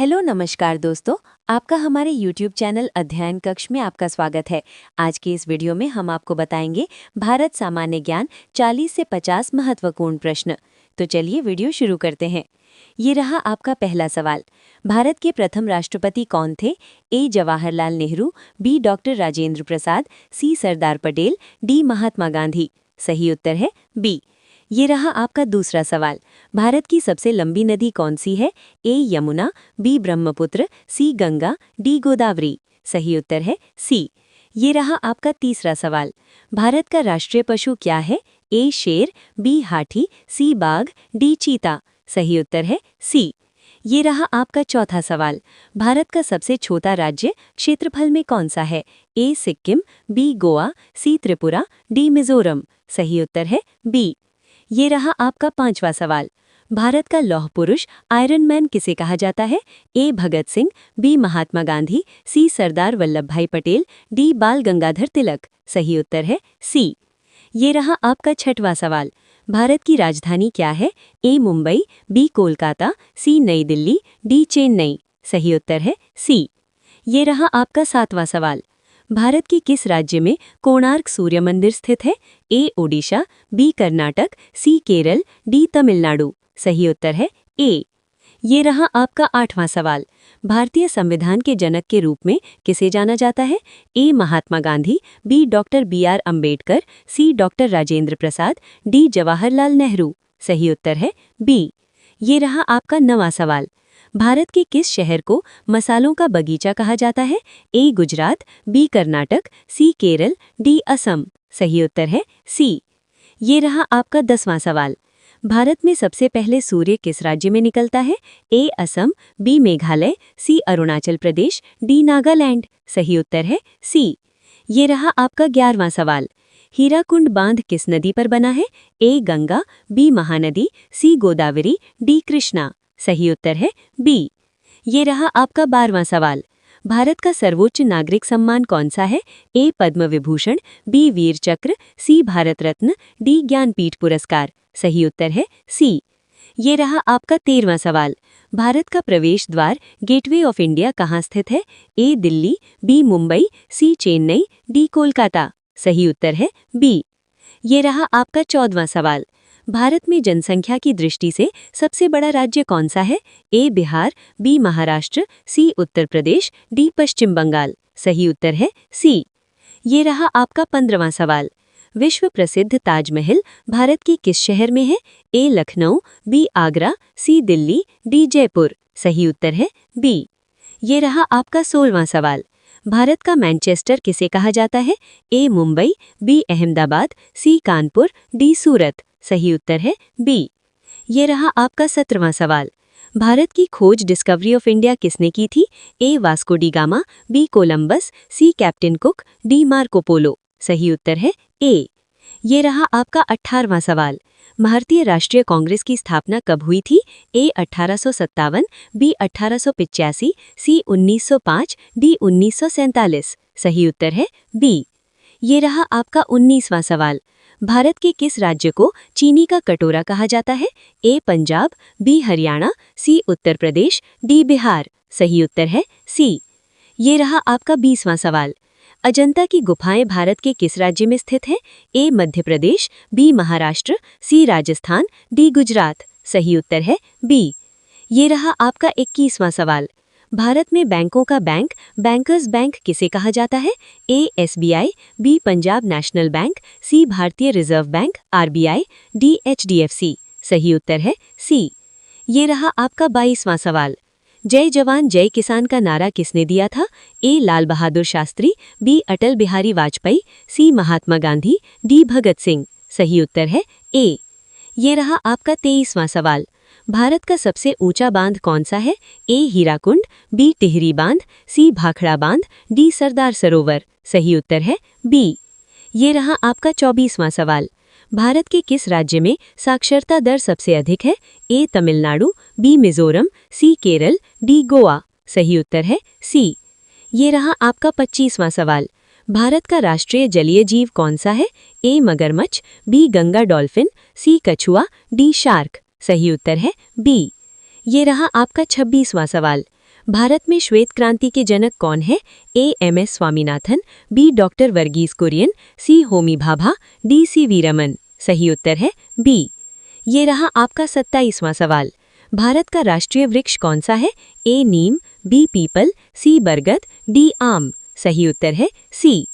Hello नमस्कार दोस्तों। आपका हमारे YouTube चैनल अध्ययन कक्ष में आपका स्वागत है। आज के इस वीडियो में हम आपको बताएंगे भारत सामान्य ज्ञान 40 से 50 महत्वपूर्ण प्रश्न। तो चलिए वीडियो शुरू करते हैं। ये रहा आपका पहला सवाल। भारत के प्रथम राष्ट्रपति कौन थे? ए जवाहरलाल नेहरू, बी डॉक्टर राजेंद्र प्रसाद, सी सरदार पटेल, डी महात्मा गांधी। सही उत्तर है बी। ये रहा आपका दूसरा सवाल। भारत की सबसे लंबी नदी कौन सी है? ए यमुना, बी ब्रह्मपुत्र, सी गंगा, डी गोदावरी। सही उत्तर है सी। ये रहा आपका तीसरा सवाल। भारत का राष्ट्रीय पशु क्या है? ए शेर, बी हाथी, सी बाघ, डी चीता। सही उत्तर है सी। ये रहा आपका चौथा सवाल। भारत का सबसे छोटा राज्य क्षेत्रफल में कौन सा है? ए सिक्किम, बी गोवा, सी त्रिपुरा, डी मिजोरम। सही उत्तर है बी। ये रहा आपका पांचवा सवाल। भारत का लौह पुरुष आयरन मैन किसे कहा जाता है? ए भगत सिंह, बी महात्मा गांधी, सी सरदार वल्लभ भाई पटेल, डी बाल गंगाधर तिलक। सही उत्तर है सी। ये रहा आपका छठवां सवाल। भारत की राजधानी क्या है? ए मुंबई, बी कोलकाता, सी नई दिल्ली, डी चेन्नई। सही उत्तर है सी। ये रहा आपका सातवां सवाल। भारत के किस राज्य में कोणार्क सूर्य मंदिर स्थित है? ए ओडिशा, बी कर्नाटक, सी केरल, डी तमिलनाडु। सही उत्तर है ए। ये रहा आपका आठवां सवाल। भारतीय संविधान के जनक के रूप में किसे जाना जाता है? A Mahatma Gandhi, B doctor B R. Ambedkar, C doctor Rajendra Prasad, D Jawaharlal Nehru. सही उत्तर है बी। ये रहा आपका नवां सवाल। भारत के किस शहर को मसालों का बगीचा कहा जाता है? ए गुजरात, बी कर्नाटक, सी केरल, डी असम। सही उत्तर है सी। ये रहा आपका 10वां सवाल। भारत में सबसे पहले सूर्य किस राज्य में निकलता है? ए असम, बी मेघालय, सी अरुणाचल प्रदेश, डी नागालैंड। सही उत्तर है सी। ये रहा आपका 11वां सवाल। हीराकुंड बांध किस नदी पर बना है? ए गंगा, बी महानदी, सी गोदावरी, डी कृष्णा। सही उत्तर है बी। ये रहा आपका 12वां सवाल। भारत का सर्वोच्च नागरिक सम्मान कौन सा है? ए पद्म विभूषण, बी वीर चक्र, सी भारत रत्न, डी ज्ञानपीठ पुरस्कार। सही उत्तर है सी। ये रहा आपका 13वां सवाल। भारत का प्रवेश द्वार गेटवे ऑफ इंडिया कहाँ स्थित है? ए दिल्ली, बी मुंबई, सी चेन्नई, डी कोलकाता। सही उत्तर है बी। ये रहा आपका 14वां सवाल। भारत में जनसंख्या की दृष्टि से सबसे बड़ा राज्य कौन सा है? ए बिहार, बी महाराष्ट्र, सी उत्तर प्रदेश, डी पश्चिम बंगाल। सही उत्तर है सी। ये रहा आपका 15वां सवाल। विश्व प्रसिद्ध ताजमहल भारत के किस शहर में है? ए लखनऊ, बी आगरा, सी दिल्ली, डी जयपुर। सही उत्तर है बी। ये रहा आपका 16वां सवाल। भारत का मैनचेस्टर किसे कहा जाता है? ए मुंबई, बी अहमदाबाद, सी कानपुर, डी सूरत। सही उत्तर है बी। ये रहा आपका 17वां सवाल। भारत की खोज डिस्कवरी ऑफ इंडिया किसने की थी? A Vasco da Gama, B Columbus, C captain Cook, D Marco Polo. सही उत्तर है ए। ये रहा आपका 18वां सवाल। भारतीय राष्ट्रीय कांग्रेस की स्थापना कब हुई थी? ए 1857, बी 1885, सी 1905, डी 1947। सही उत्तर है बी। ये रहा आपका 19वां सवाल। भारत के किस राज्य को चीनी का कटोरा कहा जाता है? ए पंजाब, बी हरियाणा, सी उत्तर प्रदेश, डी बिहार। सही उत्तर है सी। ये रहा आपका 20वां सवाल। अजंता की गुफाएं भारत के किस राज्य में स्थित है? ए मध्य प्रदेश, बी महाराष्ट्र, सी राजस्थान, डी गुजरात। सही उत्तर है बी। ये रहा आपका 21वां सवाल। भारत में बैंकों का बैंक बैंकर्स बैंक किसे कहा जाता है? A SBI, B Punjab national bank, C Bharatiya reserve bank RBI, D HDFC. सही उत्तर है सी। ये रहा आपका 22वां सवाल। जय जवान जय किसान का नारा किसने दिया था? ए लाल बहादुर शास्त्री, बी अटल बिहारी वाजपेयी, सी महात्मा गांधी, डी भगत सिंह। सही उत्तर है ए। ये रहा आपका 23वां सवाल। भारत का सबसे ऊंचा बांध कौन सा है? ए हीराकुंड, बी टिहरी बांध, सी भाखड़ा बांध, डी सरदार सरोवर। सही उत्तर है बी। ये रहा आपका 24वां सवाल। भारत के किस राज्य में साक्षरता दर सबसे अधिक है? ए तमिलनाडु, बी मिजोरम, सी केरल, डी गोवा। सही उत्तर है सी। ये रहा आपका 25वां सवाल। भारत का राष्ट्रीय जलीय जीव कौन सा है? ए मगरमच्छ, बी गंगा डॉल्फिन, सी कछुआ, डी शार्क। सही उत्तर है बी। ये रहा आपका 26वां सवाल। भारत में श्वेत क्रांति के जनक कौन है? A. M S. Swaminathan, B. Doctor Verghese Kurien, C. Homi Bhabha, D. C. V Raman. सही उत्तर है बी। ये रहा आपका 27वां सवाल। भारत का राष्ट्रीय वृक्ष कौन सा है? ए. नीम, बी. पीपल, सी. बरगद, डी. आम। सही उत्तर है सी।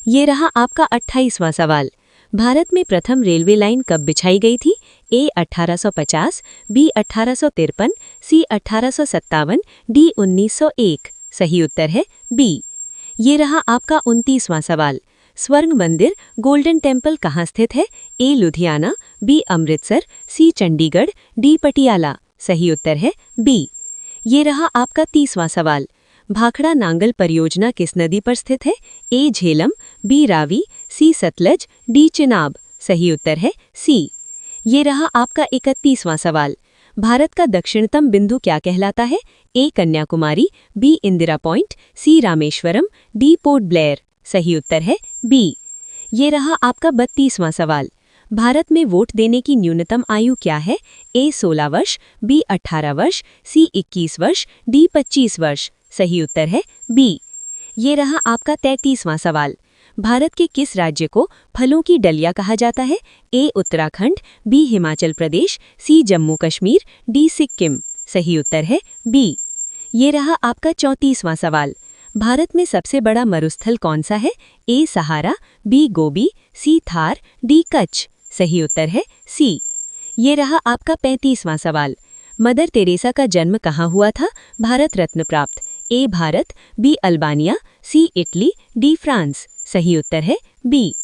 ये रहा आपका 28वां सवाल। भारत में प्रथम रेलवे लाइन कब बिछाई गई थी? ए. 1850, बी. 1853, सी. 1857, डी. 1901। सही उत्तर है बी। ये रहा आपका 29वां सवाल। स्वर्ण मंदिर गोल्डन टेम्पल कहाँ स्थित है? ए. लुधियाना, बी. अमृतसर, सी. चंडीगढ़, डी. पटियाला। सही उत्तर है बी। ये रहा आपका 30वां सवाल। भाखड़ा नांगल परियोजना किस नदी पर स्थित है? ए. झेलम, बी. रावी, सी. सतलज, डी. चिनाब। सही उत्तर है सी। ये रहा आपका 31वां सवाल। भारत का दक्षिणतम बिंदु क्या कहलाता है? ए. कन्याकुमारी, बी. इंदिरा पॉइंट, सी. रामेश्वरम, डी. Port Blair. सही उत्तर है बी। ये रहा आपका 32वां सवाल। भारत में वोट देने की न्यूनतम आयु क्या है? ए. 16 वर्ष, बी. 18 वर्ष, सी. 21 वर्ष, डी. 25 वर्ष। सही उत्तर है बी। ये रहा आपका 33वां सवाल। भारत के किस राज्य को फलों की डलिया कहा जाता है? ए. उत्तराखंड, बी. हिमाचल प्रदेश, सी. जम्मू कश्मीर, डी. सिक्किम। सही उत्तर है बी। ये रहा आपका 34वां सवाल। भारत में सबसे बड़ा मरुस्थल कौन सा है? ए. सहारा, बी. गोबी, सी. थार, डी. कच्छ। सही उत्तर है सी। ये रहा आपका 35वां सवाल। मदर तेरेसा का जन्म कहाँ हुआ था? भारत रत्न प्राप्त। A. Bharat, B. Albania, C. Italy, D. France. सही उत्तर है बी।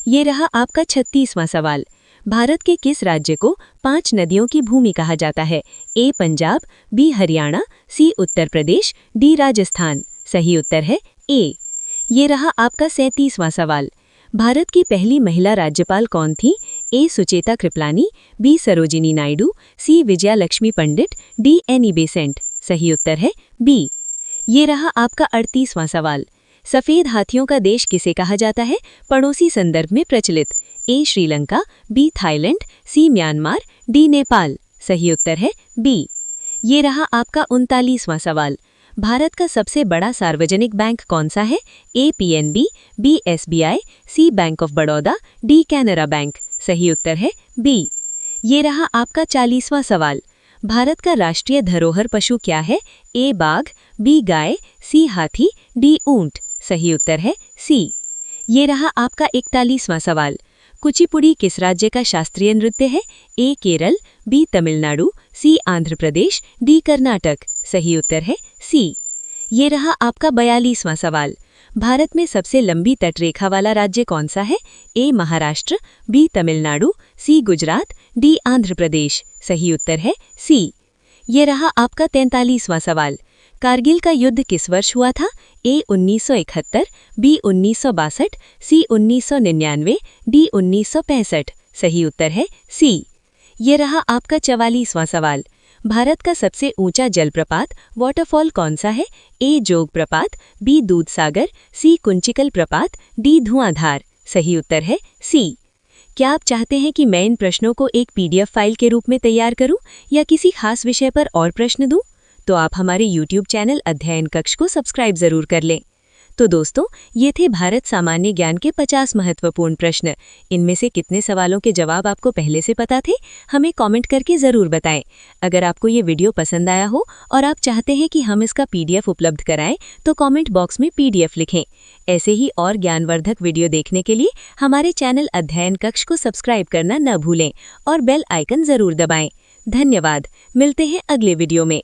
ये रहा आपका 36वां सवाल। भारत के किस राज्य को 5 नदियों की भूमि कहा जाता है? ए. पंजाब, बी. हरियाणा, सी. उत्तर प्रदेश, डी. राजस्थान। सही उत्तर है ए। ये रहा आपका 37वां सवाल। भारत की पहली महिला राज्यपाल कौन थी? ए. सुचेता कृपलानी, बी. सरोजिनी नायडू, सी. विजया लक्ष्मी पंडित, डी. Annie Besant. सही उत्तर है बी। ये रहा आपका 38वां सवाल। सफेद हाथियों का देश किसे कहा जाता है? पड़ोसी संदर्भ में प्रचलित। A. Sri Lanka, B. Thailand, C. Myanmar, D. Nepal. सही उत्तर है बी। ये रहा आपका 39वां सवाल। भारत का सबसे बड़ा सार्वजनिक बैंक कौन सा है? A. PNB, B. SBI, C. Bank of Baroda, D. Canara bank. सही उत्तर है बी। ये रहा आपका 40वां सवाल। भारत का राष्ट्रीय धरोहर पशु क्या है? ए. बाघ, बी. गाय, सी. हाथी, डी. ऊंट। सही उत्तर है सी। ये रहा आपका 41वां सवाल। कुचिपुड़ी किस राज्य का शास्त्रीय नृत्य है? ए. केरल, बी. तमिलनाडु, सी. आंध्र प्रदेश, डी. कर्नाटक। सही उत्तर है सी। ये रहा आपका 42वां सवाल। भारत में सबसे लंबी तटरेखा वाला राज्य कौन सा है? ए. महाराष्ट्र, बी. तमिलनाडु, सी. गुजरात, डी. आंध्र प्रदेश। सही उत्तर है सी। ये रहा आपका 43वां सवाल। कारगिल का युद्ध किस वर्ष हुआ था? ए. 1971, बी. 1962, सी. 1999, डी. 1965। सही उत्तर है सी। ये रहा आपका 44वां सवाल। भारत का सबसे ऊंचा जलप्रपात वाटरफॉल कौन सा है? ए. जोग प्रपात, बी. दूधसागर, सी. कुंचिकल प्रपात, डी. धुआंधार। सही उत्तर है सी। क्या आप चाहते हैं कि मैं इन प्रश्नों को एक पीडीएफ फाइल के रूप में तैयार करूं या किसी खास विषय पर और प्रश्न दूं? तो आप हमारे यूट्यूब चैनल अध्ययन कक्ष को सब्सक्राइब जरूर कर लें। तो दोस्तों, ये थे भारत सामान्य ज्ञान के 50 महत्वपूर्ण प्रश्न। इनमें से कितने सवालों के जवाब आपको पहले से पता थे? हमें कमेंट करके ज़रूर बताएं। अगर आपको ये वीडियो पसंद आया हो और आप चाहते हैं कि हम इसका पीडीएफ उपलब्ध कराएं, तो कमेंट बॉक्स में पीडीएफ लिखें। ऐसे ही और ज्ञानवर्धक वीडियो देखने के लिए हमारे चैनल अध्ययन कक्ष को सब्सक्राइब करना न भूलें और बेल आइकन ज़रूर दबाएं। धन्यवाद। मिलते हैं अगले वीडियो में।